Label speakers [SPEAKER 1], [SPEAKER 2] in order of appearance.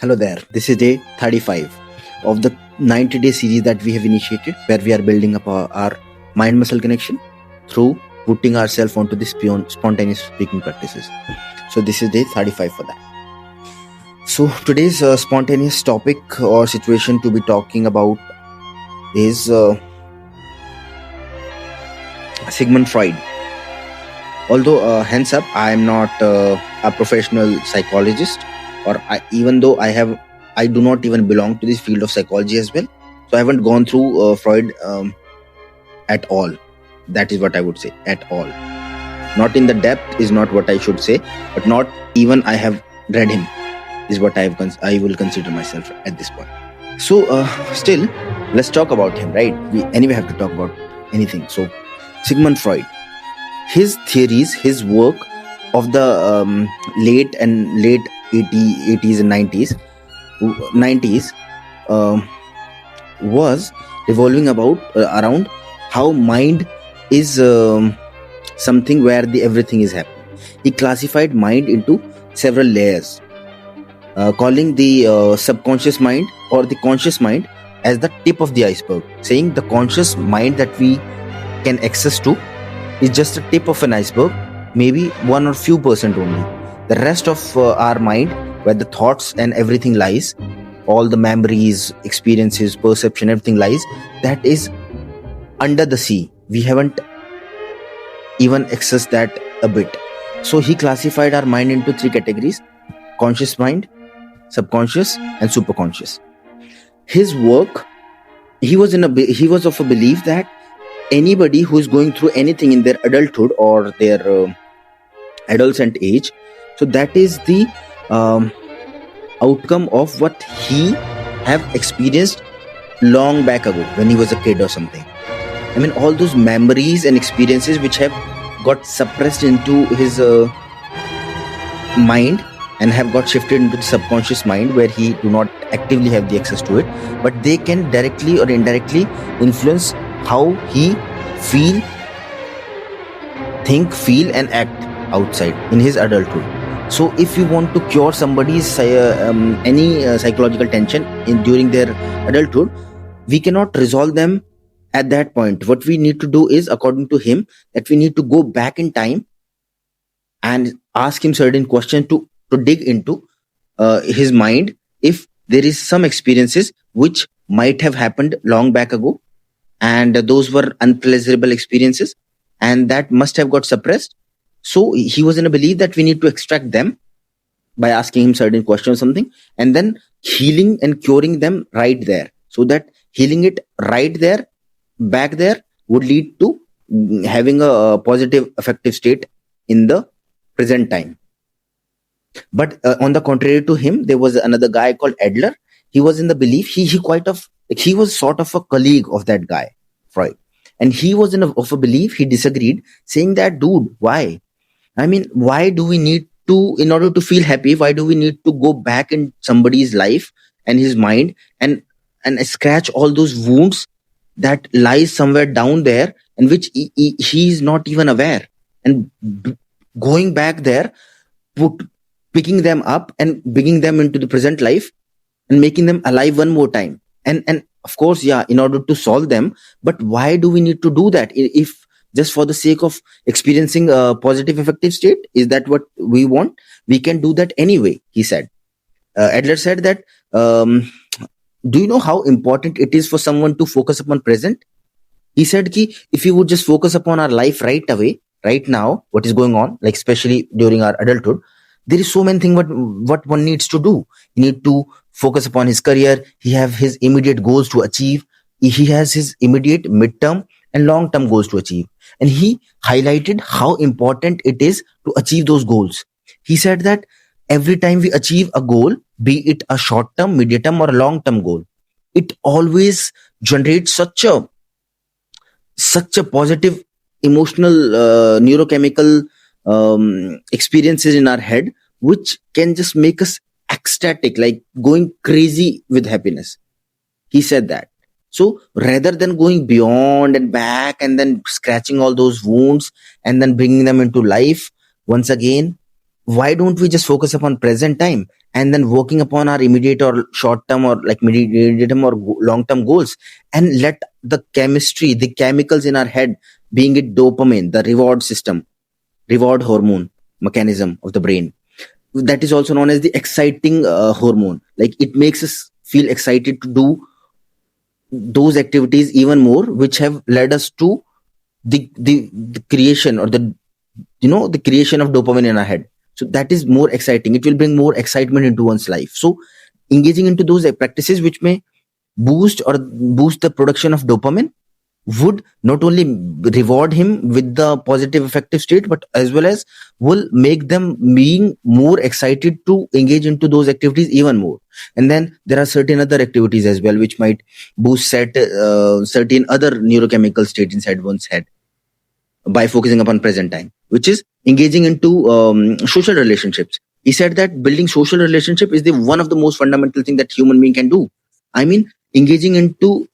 [SPEAKER 1] Hello there. This is day 35 of the 90-day series that we have initiated, where we are building up our mind muscle connection through putting ourselves onto the spontaneous speaking practices. So, this is day 35 for that. So, today's spontaneous topic or situation to be talking about is Sigmund Freud. Although, hands up, I am not a professional psychologist, even though I do not even belong to this field of psychology as well. So I haven't gone through Freud at all. That is what I would say, at all. Not in the depth is not what I should say, but not even I have read him is what I will consider myself at this point. So still, let's talk about him, right? We anyway have to talk about anything. So Sigmund Freud, his theories, his work of the late 80s and 90s was revolving around how mind is something where everything is happening. He classified mind into several layers, calling the subconscious mind or the conscious mind as the tip of the iceberg, saying the conscious mind that we can access to is just the tip of an iceberg, maybe 1 or few percent only. The rest of our mind, where the thoughts and everything lies, all the memories, experiences, perception, everything lies, that is under the sea. We haven't even accessed that a bit. So he classified our mind into 3 categories: conscious mind, subconscious, and superconscious. His work, he was of a belief that anybody who is going through anything in their adulthood or their adolescent age, so that is the outcome of what he have experienced long back ago when he was a kid or something. I mean, all those memories and experiences which have got suppressed into his mind and have got shifted into the subconscious mind, where he do not actively have the access to it, but they can directly or indirectly influence how he think, feel and act outside in his adulthood. So if you want to cure somebody's any psychological tension during their adulthood, we cannot resolve them at that point. What we need to do is, according to him, that we need to go back in time and ask him certain questions to dig into his mind, if there is some experiences which might have happened long back ago, and those were unpleasurable experiences, and that must have got suppressed. So he was in a belief that we need to extract them by asking him certain questions or something, and then healing and curing them right there. So that healing it right there, back there, would lead to having a positive, effective state in the present time. But on the contrary to him, there was another guy called Adler. He was in the belief, he was sort of a colleague of that guy, Freud. And he was of a belief, he disagreed, saying that, dude, why? I mean, why do we need to, in order to feel happy, why do we need to go back in somebody's life and his mind and scratch all those wounds that lies somewhere down there, and which he is not even aware, and going back there, picking them up and bringing them into the present life and making them alive one more time. And of course, yeah, in order to solve them. But why do we need to do that? If just for the sake of experiencing a positive, effective state, is that what we want? We can do that anyway, he said. Adler said that, do you know how important it is for someone to focus upon present? He said ki if we would just focus upon our life right away, right now, what is going on, like especially during our adulthood, there is so many things what one needs to do. He need to focus upon his career. He have his immediate goals to achieve. He has his immediate, midterm and long-term goals to achieve. And he highlighted how important it is to achieve those goals. He said that every time we achieve a goal, be it a short-term, medium-term or a long-term goal, it always generates such a positive emotional neurochemical experiences in our head, which can just make us ecstatic, like going crazy with happiness. He said that. So rather than going beyond and back and then scratching all those wounds and then bringing them into life once again, why don't we just focus upon present time and then working upon our immediate or short term or like medium term or long term goals, and let the chemistry, the chemicals in our head, being it dopamine, the reward system, reward hormone mechanism of the brain, that is also known as the exciting hormone, like it makes us feel excited to do those activities even more, which have led us to the creation, or the the creation of dopamine in our head. So that is more exciting, it will bring more excitement into one's life. So engaging into those practices which may boost the production of dopamine would not only reward him with the positive affective state, but as well as will make them being more excited to engage into those activities even more. And then there are certain other activities as well which might boost certain other neurochemical states inside one's head by focusing upon present time, which is engaging into social relationships. He said that building social relationship is the one of the most fundamental thing that human being can do. I mean, engaging into